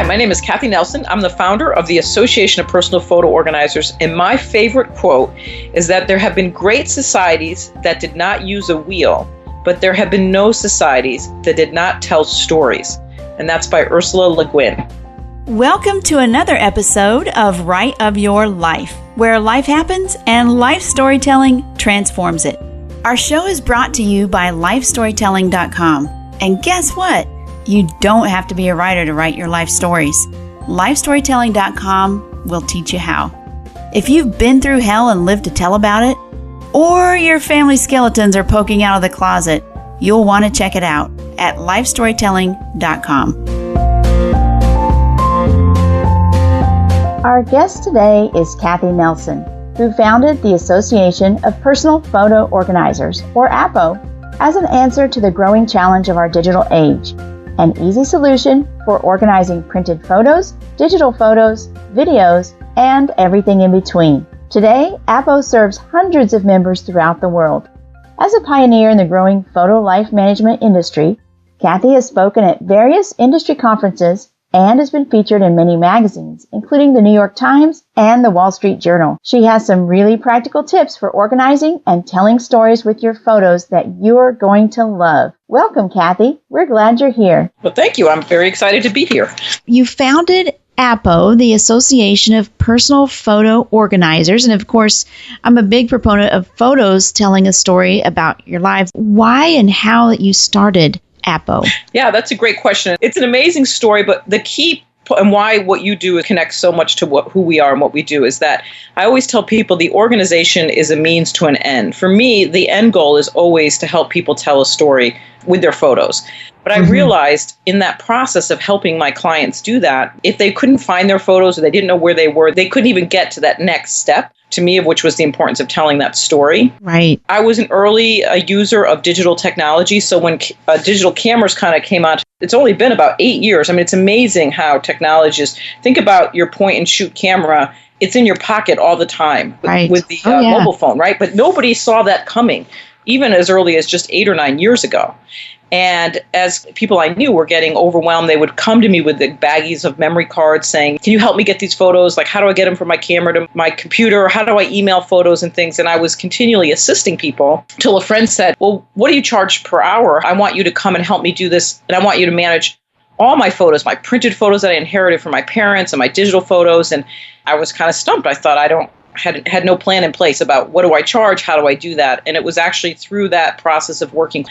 Hi, my name is Cathi Nelson. I'm the founder of the Association of Personal Photo Organizers, and my favorite quote is that there have been great societies that did not use a wheel, but there have been no societies that did not tell stories. And that's by Ursula Le Guin. Welcome to another episode of Right of Your Life, where life happens and life storytelling transforms it. Our show is brought to you by lifestorytelling.com. And guess what? You don't have to be a writer to write your life stories. Lifestorytelling.com will teach you how. If you've been through hell and lived to tell about it, or your family skeletons are poking out of the closet, you'll want to check it out at lifestorytelling.com. Our guest today is Cathi Nelson, who founded the Association of Personal Photo Organizers, or APO, as an answer to the growing challenge of our digital age. An easy solution for organizing printed photos, digital photos, videos, and everything in between. Today, APO serves hundreds of members throughout the world. As a pioneer in the growing photo life management industry, Cathi has spoken at various industry conferences and has been featured in many magazines, including the New York Times and the Wall Street Journal. She has some really practical tips for organizing and telling stories with your photos that you're going to love. Welcome, Cathi. We're glad you're here. Well, thank you. I'm very excited to be here. You founded APO, the Association of Personal Photo Organizers. And of course, I'm a big proponent of photos telling a story about your lives. Why and how you started APO? Yeah, that's a great question. It's an amazing story, but the key and why what you do connects so much to who we are and what we do is that I always tell people the organization is a means to an end. For me, the end goal is always to help people tell a story with their photos. But I realized in that process of helping my clients do that, if they couldn't find their photos or they didn't know where they were, they couldn't even get to that next step, to me, of which was the importance of telling that story. Right. I was an early user of digital technology. So when digital cameras kind of came out, it's only been about 8 years. I mean, it's amazing how technology is. Think about your point and shoot camera. It's in your pocket all the time with the mobile phone, right? But nobody saw that coming, even as early as just 8 or 9 years ago. And as people I knew were getting overwhelmed, they would come to me with the baggies of memory cards saying, can you help me get these photos? Like, how do I get them from my camera to my computer? How do I email photos and things? And I was continually assisting people till a friend said, well, what do you charge per hour? I want you to come and help me do this. And I want you to manage all my photos, my printed photos that I inherited from my parents and my digital photos. And I was kind of stumped. I thought had no plan in place about what do I charge? How do I do that? And it was actually through that process of working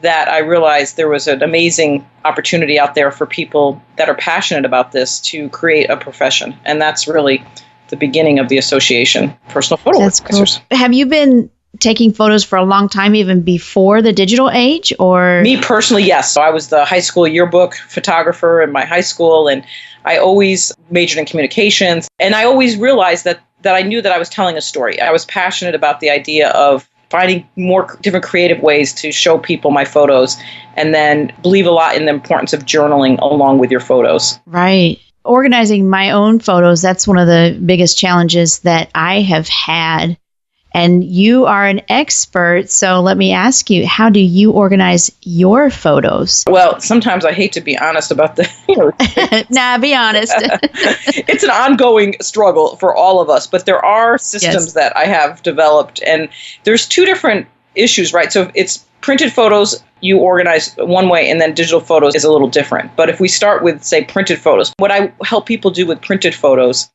that I realized there was an amazing opportunity out there for people that are passionate about this to create a profession. And that's really the beginning of the association, Personal Photo Organizers. Cool. Have you been taking photos for a long time, even before the digital age? Or me personally, yes. So I was the high school yearbook photographer in my high school, and I always majored in communications. And I always realized that I knew that I was telling a story. I was passionate about the idea of finding more different creative ways to show people my photos, and then believe a lot in the importance of journaling along with your photos. Right. Organizing my own photos, that's one of the biggest challenges that I have had. And you are an expert, so let me ask you, how do you organize your photos? Well, sometimes I hate to be honest about the... Nah, be honest. It's an ongoing struggle for all of us, but there are systems that I have developed, and there's two different issues, right? So it's printed photos, you organize one way, and then digital photos is a little different. But if we start with, say, printed photos, what I help people do with printed photos,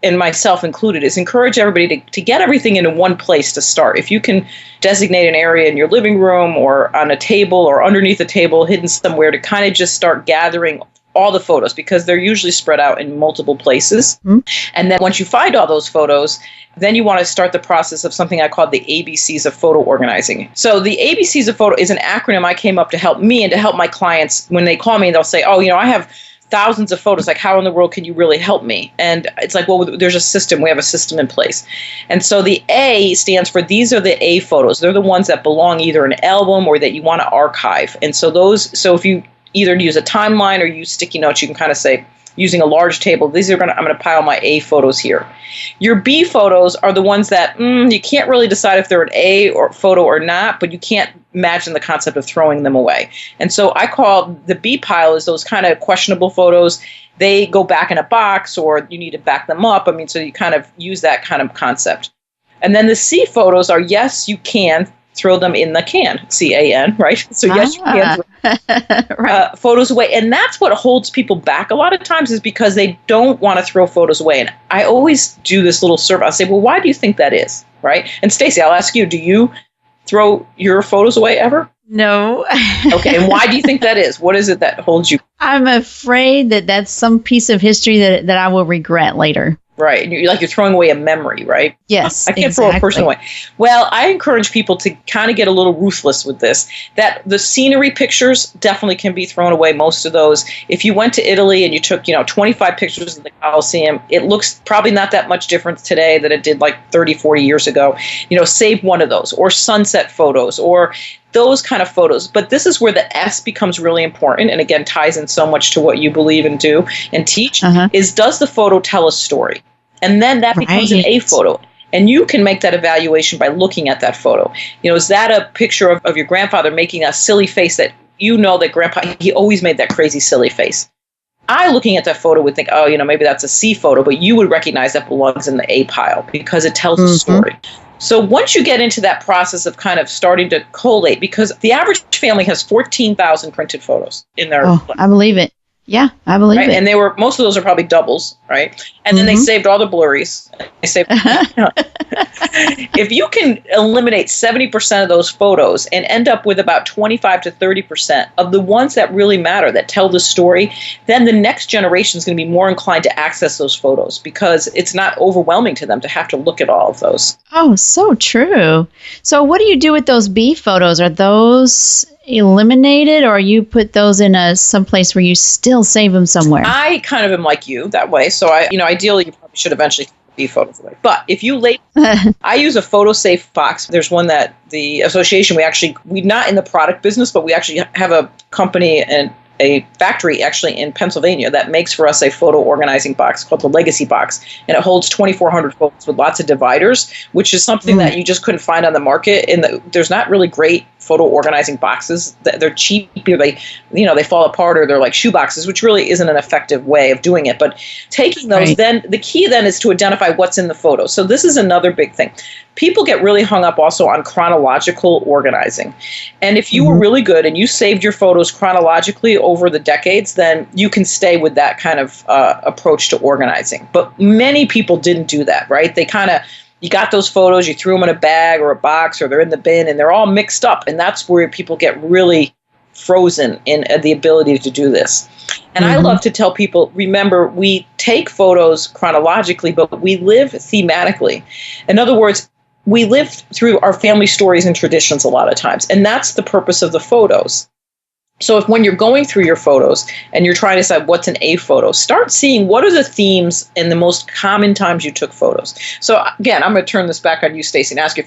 and myself included, is encourage everybody to get everything into one place to start. If you can designate an area in your living room or on a table or underneath a table hidden somewhere to kind of just start gathering all the photos, because they're usually spread out in multiple places. And then once you find all those photos, then you want to start the process of something I call the ABCs of photo organizing. So the ABCs of photo is an acronym I came up to help me and to help my clients. When they call me, they'll say, oh, I have thousands of photos. Like, how in the world can you really help me? And it's like, well, there's a system. We have a system in place. And so the A stands for, these are the A photos. They're the ones that belong either in an album or that you want to archive. And so if you either use a timeline or use sticky notes, you can kind of say, using a large table, I'm going to pile my A photos here. Your B photos are the ones that you can't really decide if they're an A or photo or not, but you can't imagine the concept of throwing them away. And so I call the B pile is those kind of questionable photos. They go back in a box, or you need to back them up. I mean, so you kind of use that kind of concept. And then the C photos are, yes, you can throw them in the can, CAN, right? So yes, you can throw photos away. And that's what holds people back a lot of times, is because they don't want to throw photos away. And I always do this little survey. I'll say, well, why do you think that is, right? And Stacey, I'll ask you, do you throw your photos away ever? No. Okay, and why do you think that is? What is it that holds you? I'm afraid that that's some piece of history that I will regret later. Right. And you're throwing away a memory, right? Yes, I can't throw a person away. Well, I encourage people to kind of get a little ruthless with this, that the scenery pictures definitely can be thrown away, most of those. If you went to Italy and you took, 25 pictures of the Colosseum, it looks probably not that much different today than it did like 30, 40 years ago. Save one of those, or sunset photos, or those kind of photos. But this is where the S becomes really important, and again ties in so much to what you believe and do and teach, is, does the photo tell a story? And then that becomes an A photo. And you can make that evaluation by looking at that photo. Is that a picture of your grandfather making a silly face that that grandpa, he always made that crazy silly face? I, looking at that photo, would think, maybe that's a C photo, but you would recognize that belongs in the A pile because it tells a story. So once you get into that process of kind of starting to collate, because the average family has 14,000 printed photos in their life. I believe it. Yeah, I believe it. And most of those are probably doubles, right? And then they saved all the blurries. They saved. If you can eliminate 70% of those photos and end up with about 25 to 30% of the ones that really matter, that tell the story, then the next generation is going to be more inclined to access those photos, because it's not overwhelming to them to have to look at all of those. Oh, so true. So what do you do with those B photos? Are those eliminated, or you put those in some place where you still save them somewhere? I kind of am like you that way. So ideally you probably should eventually be photos away. But if you I use a photo safe box. There's one that the association, we're not in the product business, but we actually have a company and a factory actually in Pennsylvania that makes for us a photo organizing box called the Legacy Box. And it holds 2,400 photos with lots of dividers, which is something that you just couldn't find on the market. And there's not really great photo organizing boxes. They're cheap. They fall apart, or they're like shoe boxes, which really isn't an effective way of doing it. But taking those, then the key then is to identify what's in the photo. So this is another big thing. People get really hung up also on chronological organizing. And if you were really good and you saved your photos chronologically over the decades, then you can stay with that kind of approach to organizing. But many people didn't do that, right? They you got those photos, you threw them in a bag or a box, or they're in the bin, and they're all mixed up. And that's where people get really frozen in the ability to do this. And I love to tell people, remember, we take photos chronologically, but we live thematically. In other words, we live through our family stories and traditions a lot of times. And that's the purpose of the photos. So when you're going through your photos and you're trying to decide what's an A photo, start seeing what are the themes and the most common times you took photos. So again, I'm going to turn this back on you, Stacey, and ask you,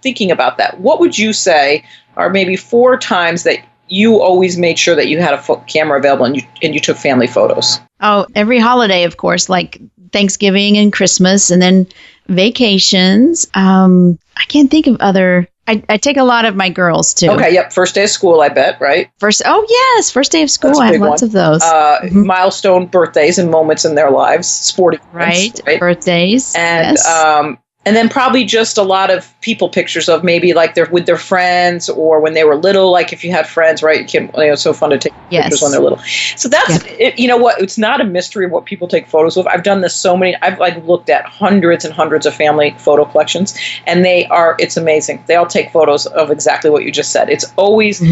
thinking about that, what would you say are maybe 4 times that you always made sure that you had a camera available and you took family photos? Oh, every holiday, of course, like Thanksgiving and Christmas, and then vacations. I can't think of other. I take a lot of my girls too. Okay, yep. First day of school, I bet, right? First day of school. I have lots of those. Milestone birthdays and moments in their lives, sporting events, right? Birthdays, and and then probably just a lot of people pictures of maybe like they're with their friends, or when they were little, like if you had friends, right? It's so fun to take pictures when they're little. So that's, you know what, it's not a mystery of what people take photos of. I've done this I've looked at hundreds and hundreds of family photo collections, and it's amazing. They all take photos of exactly what you just said. It's always,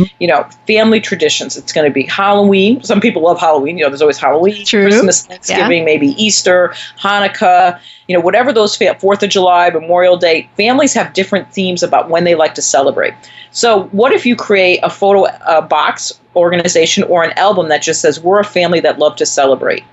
family traditions. It's going to be Halloween. Some people love Halloween. There's always Halloween, Christmas, Thanksgiving, maybe Easter, Hanukkah, whatever those 4th of July, Memorial Day, families have different themes about when they like to celebrate. So what if you create a photo box organization or an album that just says, we're a family that love to celebrate?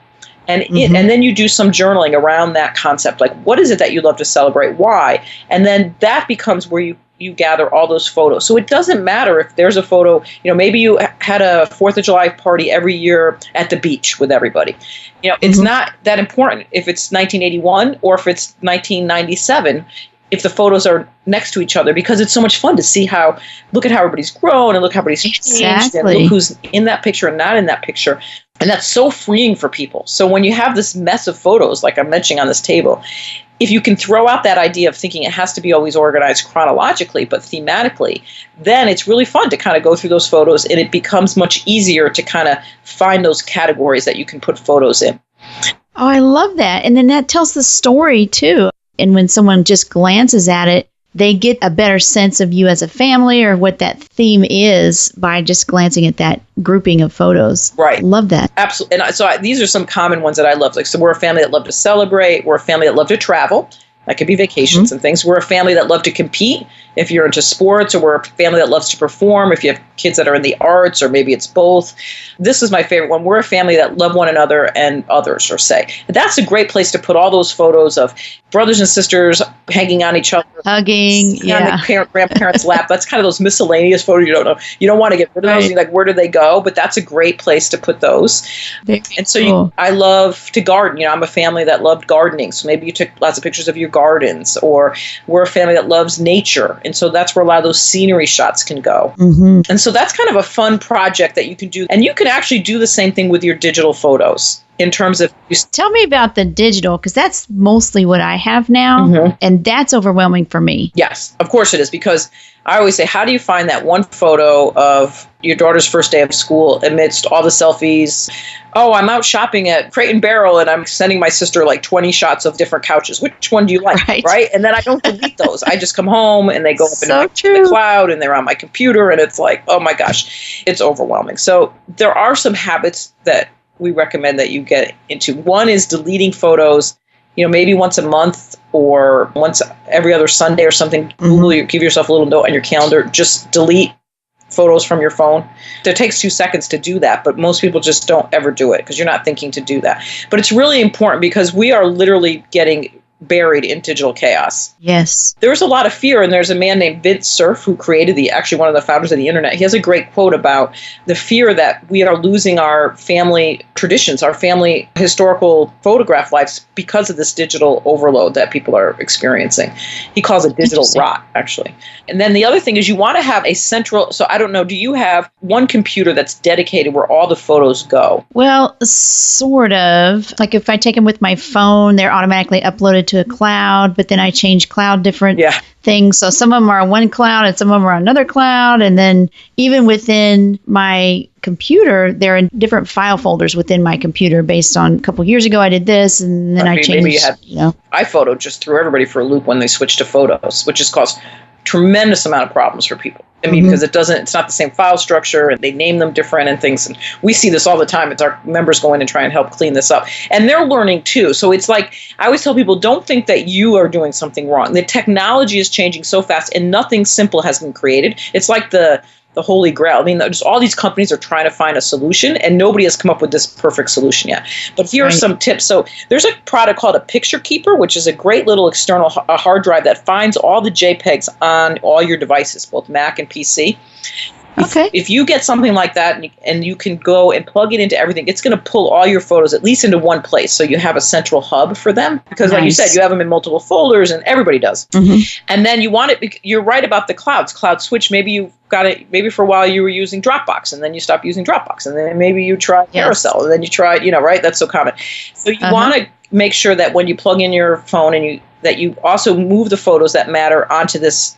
And and then you do some journaling around that concept. Like, what is it that you love to celebrate? Why? And then that becomes where you gather all those photos. So it doesn't matter if there's a photo, maybe you had a 4th of July party every year at the beach with everybody. It's not that important if it's 1981 or if it's 1997. if the photos are next to each other, because it's so much fun to see look at how everybody's grown and look how everybody's changed and look who's in that picture and not in that picture. And that's so freeing for people. So when you have this mess of photos, like I'm mentioning on this table, if you can throw out that idea of thinking it has to be always organized chronologically, but thematically, then it's really fun to kind of go through those photos, and it becomes much easier to kind of find those categories that you can put photos in. Oh, I love that. And then that tells the story too. And when someone just glances at it, they get a better sense of you as a family or what that theme is by just glancing at that grouping of photos. Right. Love that. Absolutely. And so these are some common ones that I love. Like, so we're a family that love to celebrate. We're a family that love to travel. That could be vacations and things. We're a family that love to compete if you're into sports, or we're a family that loves to perform if you have kids that are in the arts, or maybe it's both. This is my favorite one. We're a family that love one another and others, or say. That's a great place to put all those photos of brothers and sisters hanging on each other. Hugging, on the grandparents' lap. That's kind of those miscellaneous photos you don't know. You don't want to get rid of those. You're like, where do they go? But that's a great place to put those. And so I love to garden. You know, I'm a family that loved gardening. So maybe you took lots of pictures of your gardens, or we're a family that loves nature. And so that's where a lot of those scenery shots can go. And so that's kind of a fun project that you can do. And you can actually do the same thing with your digital photos in terms of... Tell me about the digital, because that's mostly what I have now. And that's overwhelming for me. Yes, of course it is, because I always say, how do you find that one photo of your daughter's first day of school amidst all the selfies? Oh, I'm out shopping at Crate and Barrel and I'm sending my sister like 20 shots of different couches. Which one do you like? Right? And then I don't delete those. I just come home and they go up in the cloud and they're on my computer, and it's like, oh my gosh, it's overwhelming. So there are some habits that we recommend that you get into. One is deleting photos, maybe once a month or once every other Sunday or something. Give yourself a little note on your calendar. Just delete photos from your phone. It takes 2 seconds to do that, but most people just don't ever do it because you're not thinking to do that. But it's really important because we are literally getting buried in digital chaos. Yes. There's a lot of fear, and there's a man named Vint Cerf who created actually one of the founders of the internet. He has a great quote about the fear that we are losing our family traditions, our family historical photograph lives because of this digital overload that people are experiencing. He calls it digital rot, actually. And then the other thing is you want to have a central, so I don't know, do you have one computer that's dedicated where all the photos go? Well, sort of. Like if I take them with my phone, they're automatically uploaded to a cloud, but then I change cloud different things. So some of them are on one cloud and some of them are on another cloud. And then even within my computer, they're in different file folders within my computer based on a couple of years ago I did this, and then I changed. Maybe you had iPhoto just threw everybody for a loop when they switched to photos, which has caused tremendous amount of problems for people. I mean, because it's not the same file structure, and they name them different and things. And we see this all the time. It's our members go in and try and help clean this up. And they're learning too. So it's like, I always tell people, don't think that you are doing something wrong. The technology is changing so fast and nothing simple has been created. It's like the holy grail. I mean, just all these companies are trying to find a solution and nobody has come up with this perfect solution yet. But here are some tips. So there's a product called a Picture Keeper, which is a great little external hard drive that finds all the JPEGs on all your devices, both Mac and PC. If you get something like that and you can go and plug it into everything, it's going to pull all your photos at least into one place. So you have a central hub for them because like you said, you have them in multiple folders and everybody does. And then you're right about the clouds. Cloud switch, maybe you got it, maybe for a while you were using Dropbox and then you stopped using Dropbox and then maybe you tried Carousel and then you tried, right? That's so common. So you want to make sure that when you plug in your phone and that you also move the photos that matter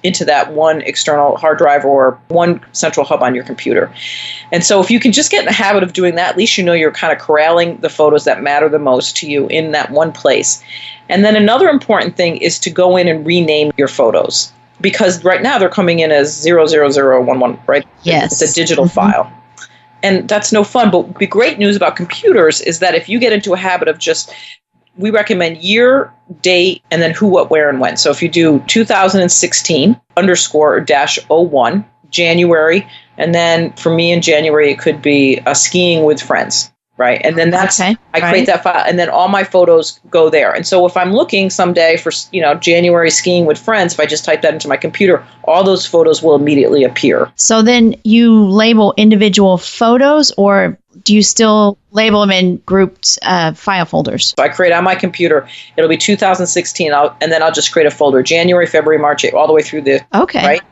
into that one external hard drive or one central hub on your computer. And so if you can just get in the habit of doing that, at least you're kind of corralling the photos that matter the most to you in that one place. And then another important thing is to go in and rename your photos, because right now they're coming in as 00011, right? Yes. It's a digital file. And that's no fun. But the great news about computers is that if you get into a habit of we recommend year, date, and then who, what, where, and when. So if you do 2016 _-01, January, and then for me in January, it could be skiing with friends, right? And then I create that file, and then all my photos go there. And so if I'm looking someday for, January skiing with friends, if I just type that into my computer, all those photos will immediately appear. So then you label individual photos, or do you still label them in grouped file folders? So I create on my computer, it'll be 2016, and then I'll just create a folder, January, February, March, all the way through the,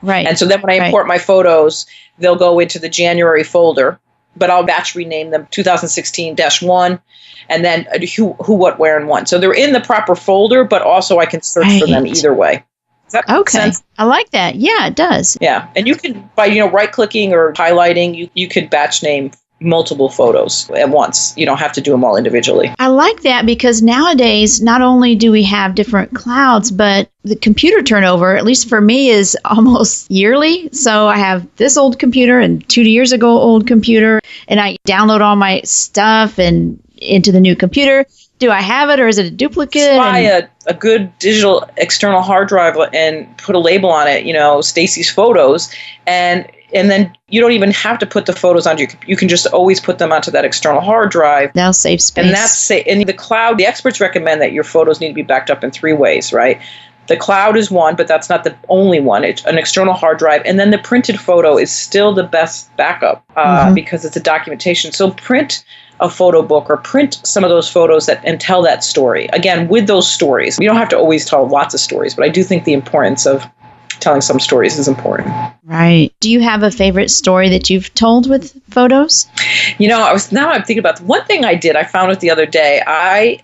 right? And so then when I import my photos, they'll go into the January folder, but I'll batch rename them 2016-1, and then who, what, where, and when. So they're in the proper folder, but also I can search for them either way. Does that make sense? I like that. Yeah, it does. Yeah. And you can, by right-clicking or highlighting, you could batch name multiple photos at once. You don't have to do them all individually. I like that because nowadays, not only do we have different clouds, but the computer turnover, at least for me, is almost yearly. So I have this old computer and 2 years ago old computer, and I download all my stuff and into the new computer. Do I have it, or is it a duplicate? Buy a good digital external hard drive and put a label on it, Stacy's Photos, and then you don't even have to put the photos onto you can just always put them onto that external hard drive. Now save space. And in the cloud, the experts recommend that your photos need to be backed up in 3 ways, right? The cloud is one, but that's not the only one. It's an external hard drive. And then the printed photo is still the best backup because it's a documentation. So print a photo book or print some of those photos and tell that story. Again, with those stories, you don't have to always tell lots of stories, but I do think the importance of telling some stories is important. Right. Do you have a favorite story that you've told with photos? Now I'm thinking about one thing I did. I found it the other day.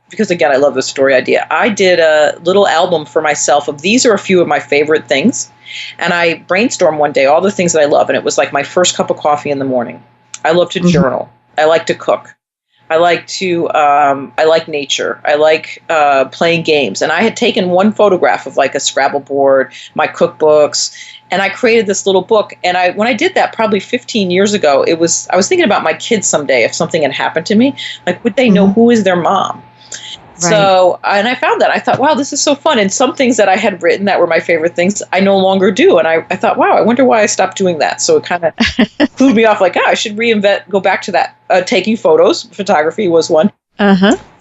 Because again, I love the story idea. I did a little album for myself of these are a few of my favorite things. And I brainstormed one day all the things that I love. And it was like my first cup of coffee in the morning. I love to journal. I like to cook. I like nature. I like playing games. And I had taken one photograph of like a Scrabble board, my cookbooks, and I created this little book. And when I did that probably 15 years ago, I was thinking about my kids someday if something had happened to me. Like, would they know who is their mom? Right. So, and I found that. I thought, wow, this is so fun. And some things that I had written that were my favorite things, I no longer do. And I thought, wow, I wonder why I stopped doing that. So it kind of clued me off like, I should go back to that. Taking photos, photography was one.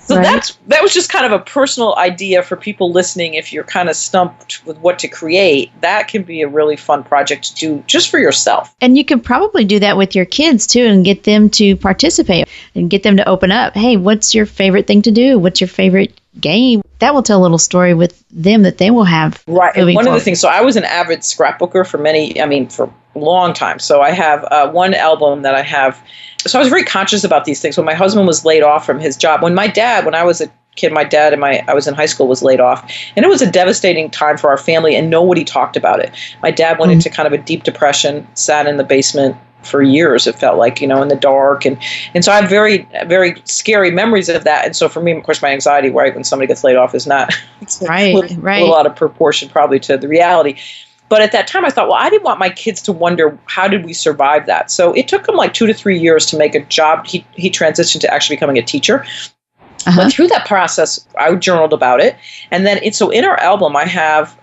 So that was just kind of a personal idea for people listening. If you're kind of stumped with what to create, that can be a really fun project to do just for yourself. And you can probably do that with your kids too and get them to participate and get them to open up. Hey, what's your favorite thing to do? What's your favorite game? That will tell a little story with them that they will have. Right. And one of the things, so I was an avid scrapbooker for a long time. So I have one album that I have. So I was very conscious about these things. When my husband was laid off from his job, when I was a kid, my dad and I was in high school was laid off. And it was a devastating time for our family and nobody talked about it. My dad went into kind of a deep depression, sat in the basement for years, it felt like, in the dark. And so I have very, very scary memories of that. And so for me, of course, my anxiety, right, when somebody gets laid off is not a little out of proportion probably to the reality. But at that time, I thought, well, I didn't want my kids to wonder, how did we survive that? So it took him like 2 to 3 years to make a job. He transitioned to actually becoming a teacher. But through that process, I journaled about it. And then, so in our album, I have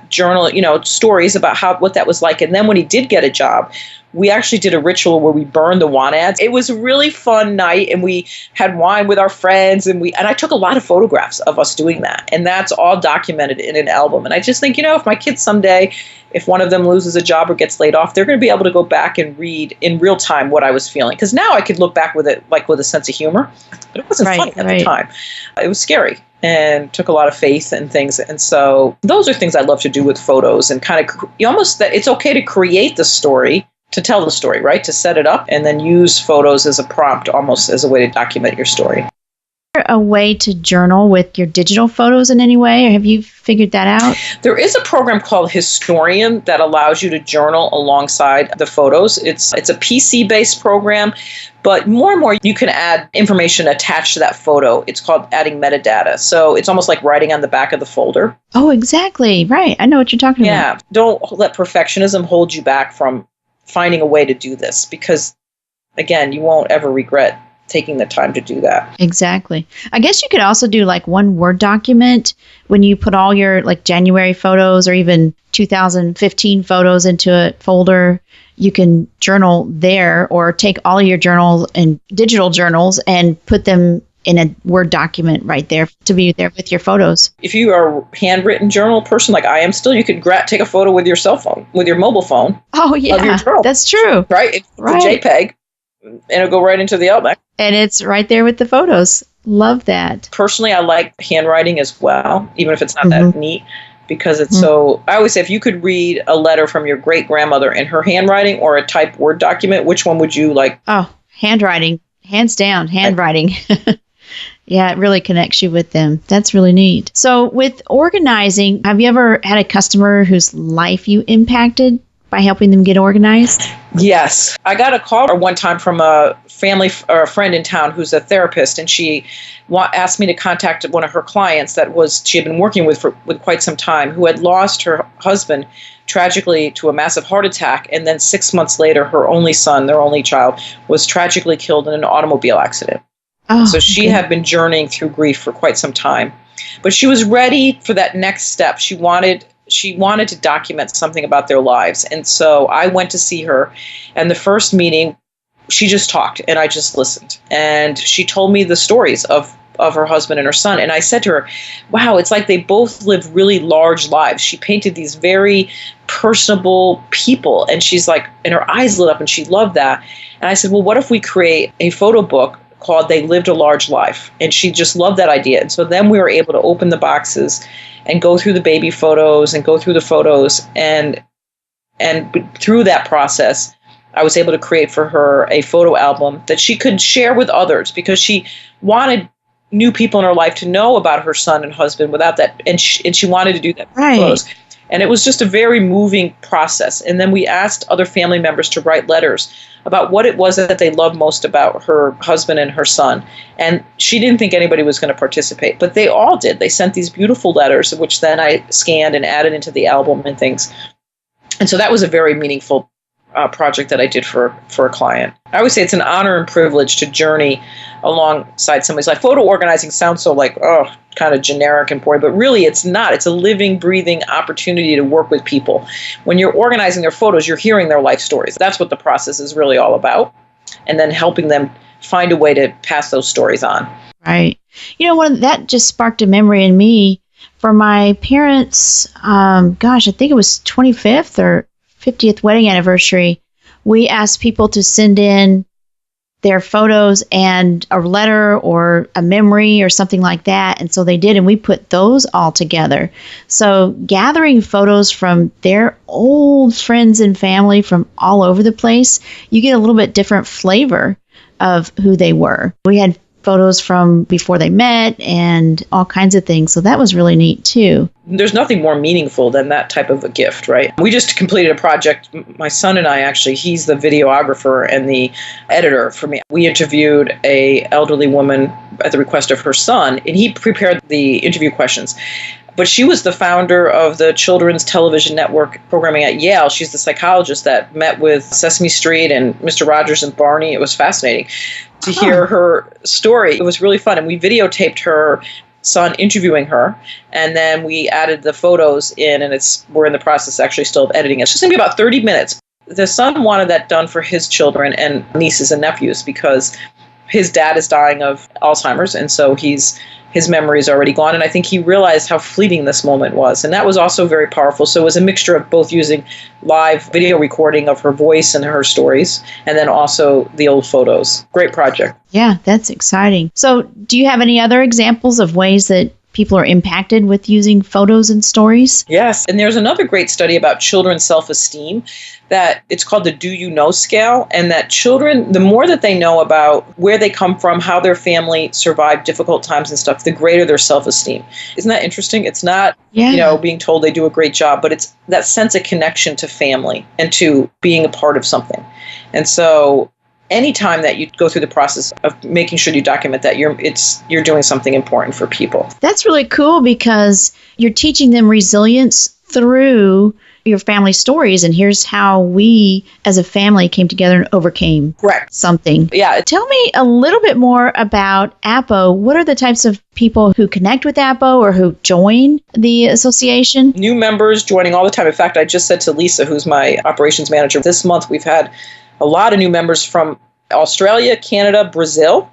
journal, stories about what that was like. And then when he did get a job, we actually did a ritual where we burned the want ads. It was a really fun night, and we had wine with our friends, and I took a lot of photographs of us doing that, and that's all documented in an album. And I just think, if my kids someday, if one of them loses a job or gets laid off, they're going to be able to go back and read in real time what I was feeling. Because now I could look back with it like with a sense of humor, but it wasn't funny at the time. It was scary and took a lot of faith and things. And so those are things I love to do with photos, and kind of almost that it's okay to create the story, to tell the story, right? To set it up and then use photos as a prompt, almost as a way to document your story. Is there a way to journal with your digital photos in any way, or have you figured that out? There is a program called Historian that allows you to journal alongside the photos. It's a PC-based program, but more and more you can add information attached to that photo. It's called adding metadata. So it's almost like writing on the back of the folder. Oh, exactly. Right. I know what you're talking about. Yeah. Don't let perfectionism hold you back from finding a way to do this, because again, you won't ever regret taking the time to do that. Exactly. I guess you could also do like one Word document when you put all your like January photos or even 2015 photos into a folder. You can journal there, or take all of your journals and digital journals and put them in a Word document right there to be there with your photos. If you are a handwritten journal person like I am still, you could take a photo with your cell phone, with your mobile phone. Oh, yeah. Of your journal. That's true. Right? It's a JPEG. and it'll go right into the album. And it's right there with the photos. Love that. Personally, I like handwriting as well, even if it's not that neat, because it's so, I always say, if you could read a letter from your great-grandmother in her handwriting or a typed Word document, which one would you like? Oh, handwriting. Hands down, handwriting. Yeah, it really connects you with them. That's really neat. So with organizing, have you ever had a customer whose life you impacted by helping them get organized? Yes. I got a call one time from a family or a friend in town who's a therapist, and she asked me to contact one of her clients she had been working with with quite some time, who had lost her husband tragically to a massive heart attack, and then 6 months later, her only son, their only child, was tragically killed in an automobile accident. Oh, so she had been journeying through grief for quite some time. But she was ready for that next step. She wanted to document something about their lives. And so I went to see her. And the first meeting, she just talked and I just listened. And she told me the stories of her husband and her son. And I said to her, wow, it's like they both live really large lives. She painted these very personable people. And she's like, and her eyes lit up and she loved that. And I said, well, what if we create a photo book called They Lived a Large Life? And she just loved that idea. And so then we were able to open the boxes and go through the baby photos and go through the photos. And through that process, I was able to create for her a photo album that she could share with others, because she wanted new people in her life to know about her son and husband without that. And she wanted to do that with photos. And it was just a very moving process. And then we asked other family members to write letters about what it was that they loved most about her husband and her son. And she didn't think anybody was going to participate, but they all did. They sent these beautiful letters, which then I scanned and added into the album and things. And so that was a very meaningful project that I did for a client. I always say it's an honor and privilege to journey alongside somebody's life. Photo organizing sounds so like, kind of generic and boring, but really it's not. It's a living, breathing opportunity to work with people. When you're organizing their photos, you're hearing their life stories. That's what the process is really all about. And then helping them find a way to pass those stories on. Right. You know, that just sparked a memory in me for my parents. I think it was 25th or 50th wedding anniversary. We asked people to send in their photos and a letter or a memory or something like that. And so they did, and we put those all together. So gathering photos from their old friends and family from all over the place, you get a little bit different flavor of who they were. We had photos from before they met and all kinds of things. So that was really neat too. There's nothing more meaningful than that type of a gift, right? We just completed a project. My son and I, actually, he's the videographer and the editor for me. We interviewed a elderly woman at the request of her son, and he prepared the interview questions. But she was the founder of the Children's Television Network programming at Yale. She's the psychologist that met with Sesame Street and Mr. Rogers and Barney. It was fascinating to hear her story. It was really fun. And we videotaped her son interviewing her. And then we added the photos in, and we're in the process actually still of editing it. It's just going to be about 30 minutes. The son wanted that done for his children and nieces and nephews because his dad is dying of Alzheimer's. And so his memory is already gone. And I think he realized how fleeting this moment was. And that was also very powerful. So it was a mixture of both using live video recording of her voice and her stories, and then also the old photos. Great project. Yeah, that's exciting. So do you have any other examples of ways that people are impacted with using photos and stories? Yes. And there's another great study about children's self-esteem that it's called the Do You Know scale, and that children, the more that they know about where they come from, how their family survived difficult times and stuff, the greater their self-esteem. Isn't that interesting? It's not, being told they do a great job, but it's that sense of connection to family and to being a part of something. And so anytime that you go through the process of making sure you document that, you're doing something important for people. That's really cool because you're teaching them resilience through your family stories, and here's how we as a family came together and overcame something. Yeah. Tell me a little bit more about APO. What are the types of people who connect with APO or who join the association? New members joining all the time. In fact, I just said to Lisa, who's my operations manager, this month we've had a lot of new members from Australia, Canada, Brazil,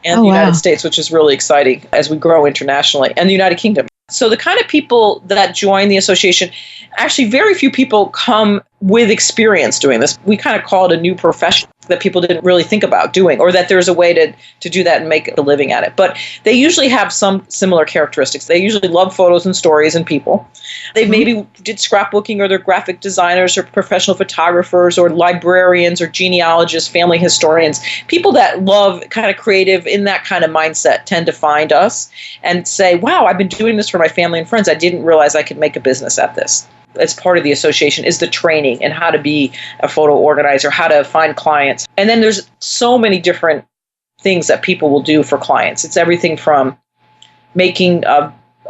and the United States, which is really exciting as we grow internationally, and the United Kingdom. So the kind of people that join the association, actually very few people come with experience doing this. We kind of call it a new profession. that people didn't really think about doing, or that there's a way to do that and make a living at it. But they usually have some similar characteristics. They usually love photos and stories and people. They maybe did scrapbooking, or they're graphic designers or professional photographers or librarians or genealogists, family historians. People that love kind of creative in that kind of mindset tend to find us and say, wow, I've been doing this for my family and friends. I didn't realize I could make a business at this. As part of the association is the training and how to be a photo organizer, how to find clients. And then there's so many different things that people will do for clients. It's everything from making,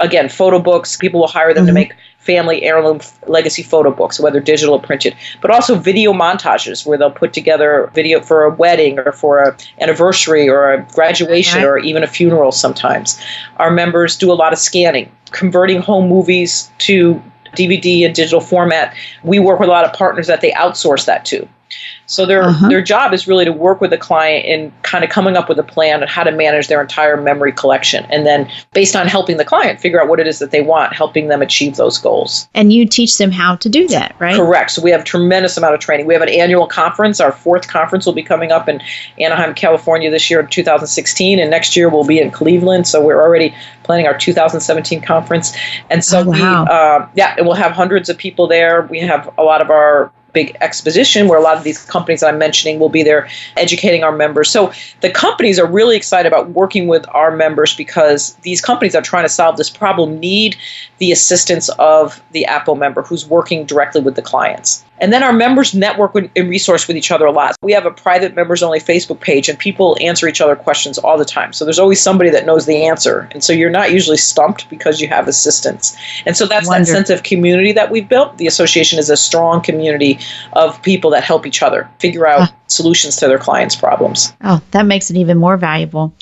again, photo books. People will hire them to make family heirloom legacy photo books, whether digital or printed, but also video montages where they'll put together video for a wedding or for an anniversary or a graduation or even a funeral sometimes. Our members do a lot of scanning, converting home movies to DVD and digital format. We work with a lot of partners that they outsource that to. So their job is really to work with the client in kind of coming up with a plan on how to manage their entire memory collection. And then based on helping the client figure out what it is that they want, helping them achieve those goals. And you teach them how to do that, right? Correct. So we have a tremendous amount of training. We have an annual conference. Our 4th conference will be coming up in Anaheim, California this year in 2016. And next year we'll be in Cleveland. So we're already planning our 2017 conference. And so and we'll have hundreds of people there. We have a lot of our big exposition where a lot of these companies that I'm mentioning will be there educating our members. So the companies are really excited about working with our members because these companies that are trying to solve this problem need the assistance of the Apple member who's working directly with the clients. And then our members network and resource with each other a lot. We have a private members-only Facebook page, and people answer each other questions all the time. So there's always somebody that knows the answer. And so you're not usually stumped because you have assistance. And so that's that sense of community that we've built. The association is a strong community of people that help each other figure out solutions to their clients' problems. Oh, that makes it even more valuable.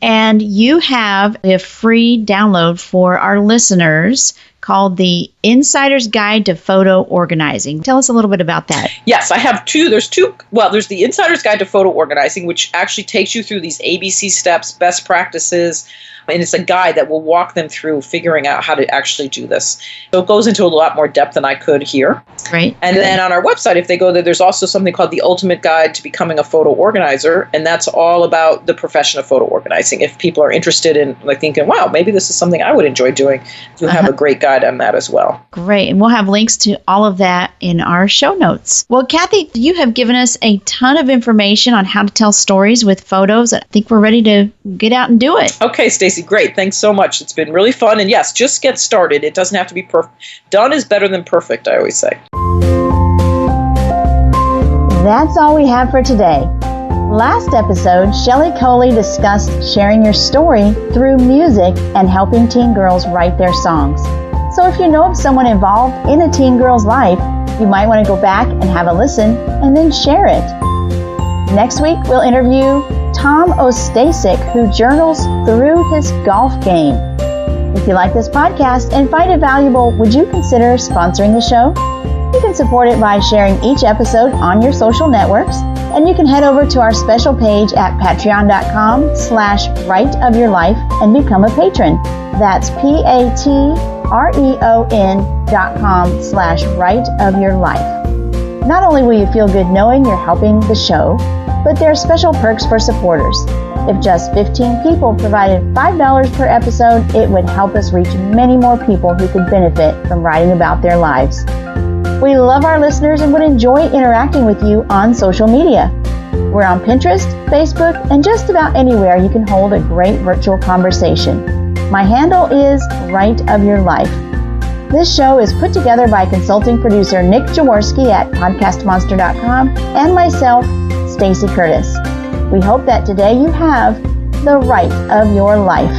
And you have a free download for our listeners called the Insider's Guide to Photo Organizing. Tell us a little bit about that. Yes, I have two. There's the Insider's Guide to Photo Organizing, which actually takes you through these ABC steps, best practices, and it's a guide that will walk them through figuring out how to actually do this. So it goes into a lot more depth than I could here. Right. And then on our website, if they go there, there's also something called the Ultimate Guide to Becoming a Photo Organizer, and that's all about the profession of photo organizing. If people are interested in thinking, wow, maybe this is something I would enjoy doing, you have a great guide on that as well. Great. And we'll have links to all of that in our show notes. Well, Cathi, you have given us a ton of information on how to tell stories with photos. I think we're ready to get out and do it. Okay, Stacey, great. Thanks so much. It's been really fun. And yes, just get started. It doesn't have to be perfect. Done is better than perfect, I always say. That's all we have for today. Last episode, Shelley Coley discussed sharing your story through music and helping teen girls write their songs. So if you know of someone involved in a teen girl's life, you might want to go back and have a listen and then share it. Next week, we'll interview Tom Ostasic, who journals through his golf game. If you like this podcast and find it valuable, would you consider sponsoring the show? You can support it by sharing each episode on your social networks, and you can head over to our special page at patreon.com/rightofyourlife and become a patron. That's patreon.com/rightofyourlife. Not only will you feel good knowing you're helping the show, but there are special perks for supporters. If just 15 people provided $5 per episode, it would help us reach many more people who could benefit from writing about their lives. We love our listeners and would enjoy interacting with you on social media. We're on Pinterest, Facebook, and just about anywhere you can hold a great virtual conversation. My handle is Right of Your Life. This show is put together by consulting producer Nick Jaworski at podcastmonster.com and myself, Stacey Curtis. We hope that today you have the right of your life.